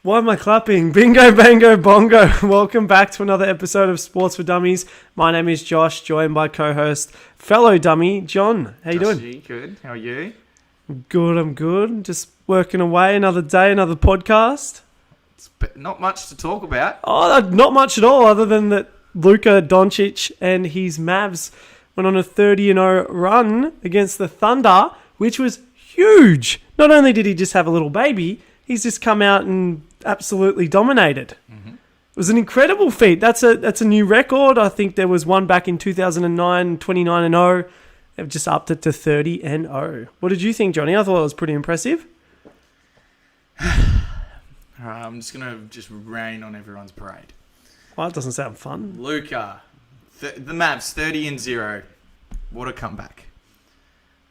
Why am I clapping? Bingo, bango, bongo. Welcome back to another episode of Sports for Dummies. My name is Josh, joined by co-host, fellow dummy, John. How you doing? Good. How are you? Good, I'm good. Just working away. Another day, another podcast. It's not much to talk about. Oh, not much at all, other than that Luka Doncic and his Mavs went on a 30-0 run against the Thunder, which was huge. Not only did he just have a little baby, he's just come out and absolutely dominated. Mm-hmm. It was an incredible feat. That's a new record. I think there was one back in 2009, 29-0. They've just upped it to 30-0. What did you think, Johnny? I thought it was pretty impressive. I'm just going to rain on everyone's parade. Well, that doesn't sound fun. Luka, the Mavs, 30-0. What a comeback.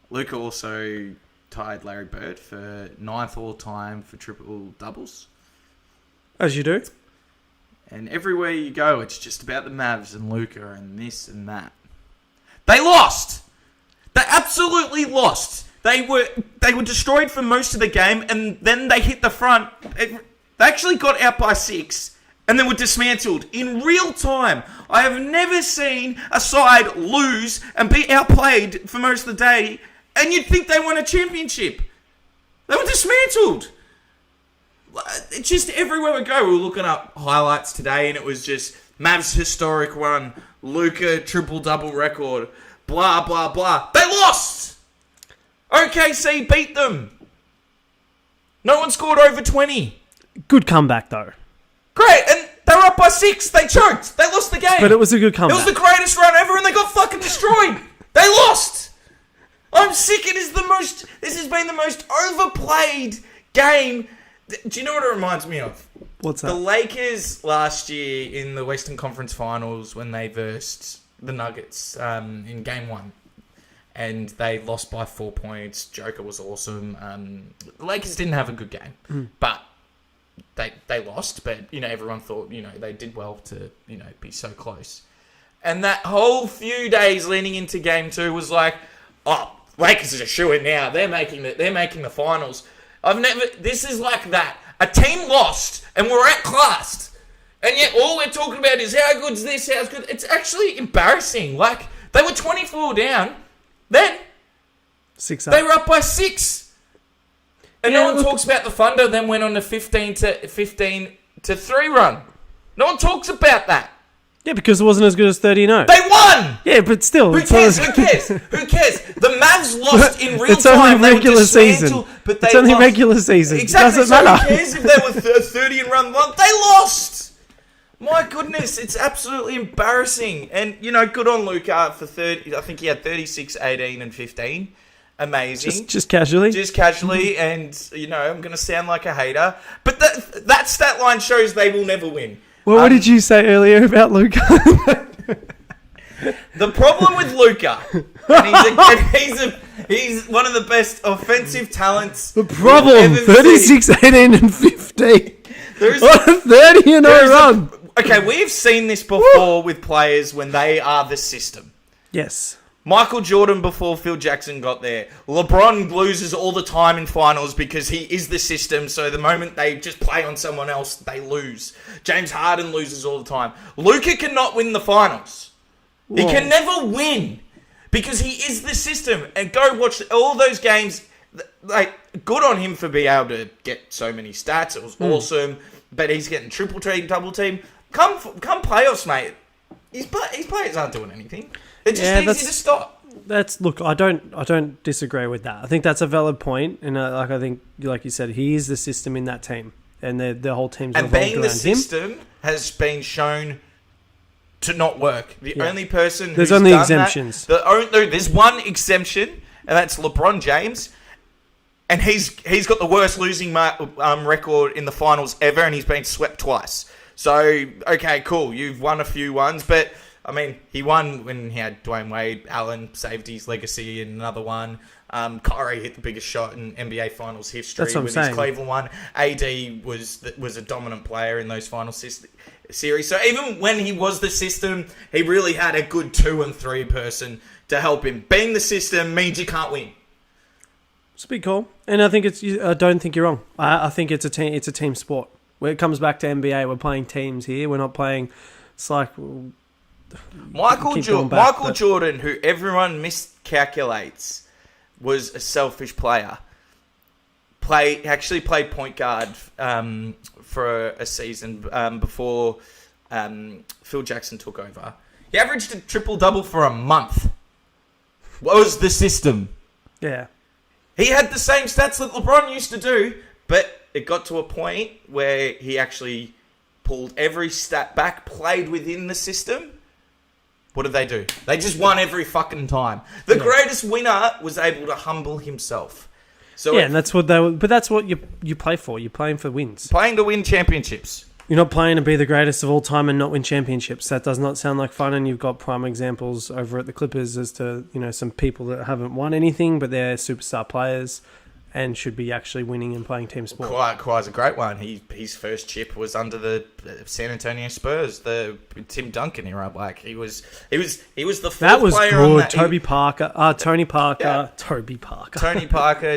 Luka also tied Larry Bird for 9th all-time for triple doubles. As you do. And everywhere you go, it's just about the Mavs and Luka and this and that. They lost! They absolutely lost. They were destroyed for most of the game, and then they hit the front. They actually got out by 6, and then were dismantled in real time. I have never seen a side lose and be outplayed for most of the day, and you'd think they won a championship. They were dismantled. It's just everywhere we go. We were looking up highlights today, and it was just Mavs historic run, Luka triple-double record, blah, blah, blah. They lost! OKC beat them. No one scored over 20. Good comeback, though. Great, and they were up by 6. They choked. They lost the game. But it was a good comeback. It was the greatest run ever, and they got fucking destroyed. They lost. I'm sick. This has been the most overplayed game. Do you know what it reminds me of? What's that? The Lakers last year in the Western Conference Finals when they versed the Nuggets in Game 1. And they lost by 4 points. Joker was awesome. The Lakers didn't have a good game. But they lost. But, everyone thought, they did well to, be so close. And that whole few days leading into Game 2 was like, oh, Lakers is a shoo-in now. They're making the finals. This is like that. A team lost and we're outclassed. And yet all we're talking about is how good's this, how's good. It's actually embarrassing. Like, they were 24 down. Then 6 they were up by 6. And no one talks about the Thunder then went on a 15 to 3 run. No one talks about that. Yeah, because it wasn't as good as 30-0. They won! Yeah, but still. Who cares? Who cares? The Mavs lost in real it's time. Only regular season. But it's only regular season. Exactly. It doesn't matter. Who cares if they were 30 and run one? They lost! My goodness, it's absolutely embarrassing. And, good on Luka for 30. I think he had 36, 18, and 15. Amazing. Just casually? Just casually. And, I'm going to sound like a hater. But that stat line shows they will never win. Well, what did you say earlier about Luka? The problem with Luka, and he's one of the best offensive talents. The problem, 36, 18, and 15. What a 30-0 run. Okay, we've seen this before with players when they are the system. Yes. Michael Jordan before Phil Jackson got there. LeBron loses all the time in finals because he is the system. So the moment they just play on someone else, they lose. James Harden loses all the time. Luka cannot win the finals. Whoa. He can never win because he is the system. And go watch all those games. Like, good on him for being able to get so many stats. It was awesome. But he's getting triple team, double team. Come playoffs, mate. His players aren't doing anything. It just needs you to stop. Look, I don't disagree with that. I think that's a valid point, and I think, like you said, he is the system in that team, and the whole team's revolved around him. And being the system has been shown to not work. The only person who's there's only done exemptions. There's one exemption, and that's LeBron James, and he's got the worst losing record in the finals ever, and he's been swept twice. So okay, cool, you've won a few ones, but. I mean, he won when he had Dwayne Wade. Allen saved his legacy in another one. Kyrie hit the biggest shot in NBA Finals history with his Cleveland one. AD was a dominant player in those final series. So even when he was the system, he really had a good 2 and 3 person to help him. Being the system means you can't win. It's a big call, and I think I don't think you're wrong. I think it's a team sport. When it comes back to NBA, we're playing teams here. We're not playing. It's like Michael keep going back, but- Jordan, who everyone miscalculates, was a selfish player. Actually played point guard for a season before Phil Jackson took over. He averaged a triple-double for a month. What was the system? Yeah. He had the same stats that LeBron used to do, but it got to a point where he actually pulled every stat back, played within the system. What did they do? They just won every fucking time. The greatest winner was able to humble himself. So and that's what but that's what you play for. You're playing for wins. Playing to win championships. You're not playing to be the greatest of all time and not win championships. That does not sound like fun. And you've got prime examples over at the Clippers as to some people that haven't won anything, but they're superstar players and should be actually winning and playing team sport. Kawhi's a great one. His first chip was under the San Antonio Spurs, the Tim Duncan era. Like he was the fourth that was player good. on that. Tony Parker, Tony Parker,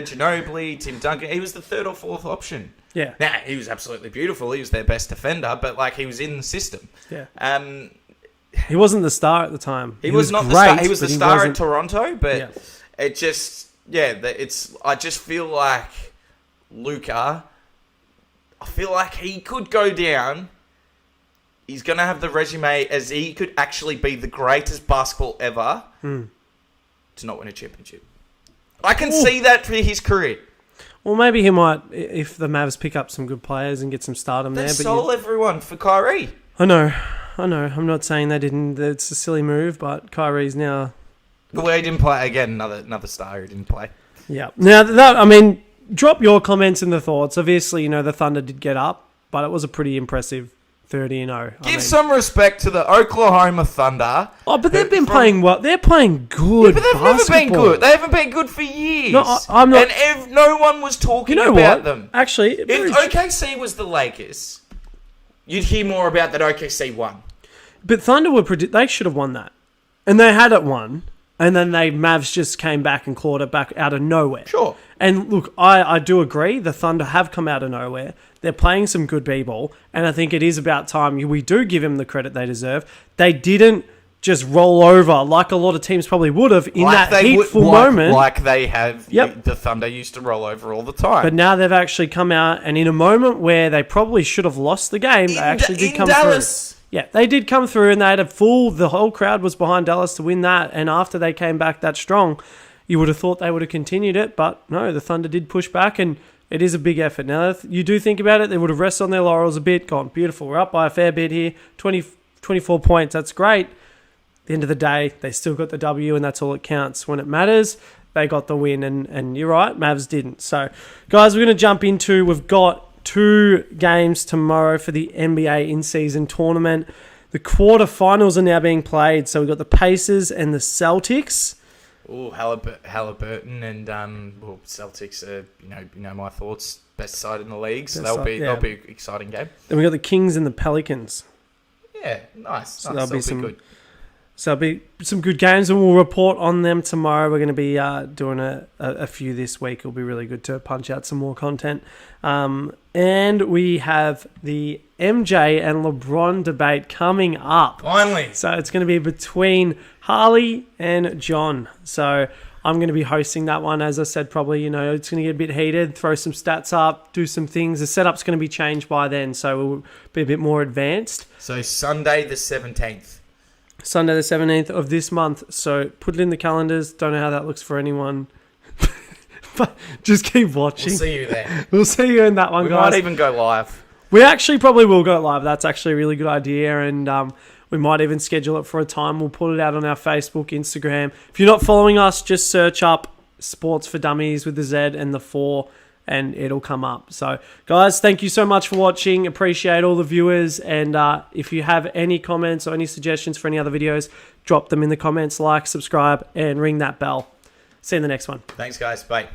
Ginobili. Tim Duncan. He was the third or fourth option. Yeah. Now he was absolutely beautiful. He was their best defender, but like he was in the system. Yeah. He He wasn't the star at the time. He was not great, the star. He was the but star wasn't- at Toronto, but Yeah. it just I just feel like Luka. I feel like he could go down. He's gonna have the resume as he could actually be the greatest basketball ever to not win a championship. I can see that for his career. Well, maybe he might if the Mavs pick up some good players and get some stardom They there. But sold everyone for Kyrie. I know. I'm not saying they didn't. It's a silly move, but Kyrie's now. The way he didn't play again, another star who didn't play. Yeah. Now, drop your comments and the thoughts. Obviously, the Thunder did get up, but it was a pretty impressive 30-0. Give some respect to the Oklahoma Thunder. Oh, but they've been playing well. They're playing good. Yeah, but they've never been good. They haven't been good for years. No, I'm not. And no one was talking about about them. Actually, If OKC was the Lakers, you'd hear more about that OKC won. But Thunder they should have won that, and they had it won. And then Mavs just came back and clawed it back out of nowhere. Sure. And look, I do agree. The Thunder have come out of nowhere. They're playing some good b-ball. And I think it is about time we do give them the credit they deserve. They didn't just roll over like a lot of teams probably would have in that hateful moment. Like they have. Yep. The Thunder used to roll over all the time. But now they've actually come out, and in a moment where they probably should have lost the game, they actually did come Dallas. through. Yeah, they did come through, and they had the whole crowd was behind Dallas to win that, and after they came back that strong, you would have thought they would have continued it, but no, the Thunder did push back, and it is a big effort. Now, if you do think about it, they would have rested on their laurels a bit, gone, beautiful, we're up by a fair bit here, 24 points, that's great. At the end of the day, they still got the W, and that's all that counts. When it matters, they got the win, and you're right, Mavs didn't. So, guys, we're going to jump into, we've got 2 games tomorrow for the NBA in-season tournament. The quarterfinals are now being played. So we've got the Pacers and the Celtics. Oh, Halliburton and Celtics are you know my thoughts. Best side in the league, so that'll be an exciting game. Then we've got the Kings and the Pelicans. Yeah, nice. So that'll be good. So there'll be some good games, and we'll report on them tomorrow. We're going to be doing a few this week. It'll be really good to punch out some more content. And we have the MJ and LeBron debate coming up. Finally. So it's going to be between Harley and John. So I'm going to be hosting that one. As I said, probably, it's going to get a bit heated. Throw some stats up, do some things. The setup's going to be changed by then, so we'll be a bit more advanced. So Sunday the 17th. Sunday the 17th of this month. So put it in the calendars. Don't know how that looks for anyone. But just keep watching. We'll see you there. We'll see you in that one, we guys. might even go live. We actually probably will go live. That's actually a really good idea. And we might even schedule it for a time. We'll put it out on our Facebook, Instagram. If you're not following us, just search up Sports for Dummies with the Z and the 4. And it'll come up. So, guys, thank you so much for watching. Appreciate all the viewers. And if you have any comments or any suggestions for any other videos, drop them in the comments, like, subscribe, and ring that bell. See you in the next one. Thanks, guys. Bye.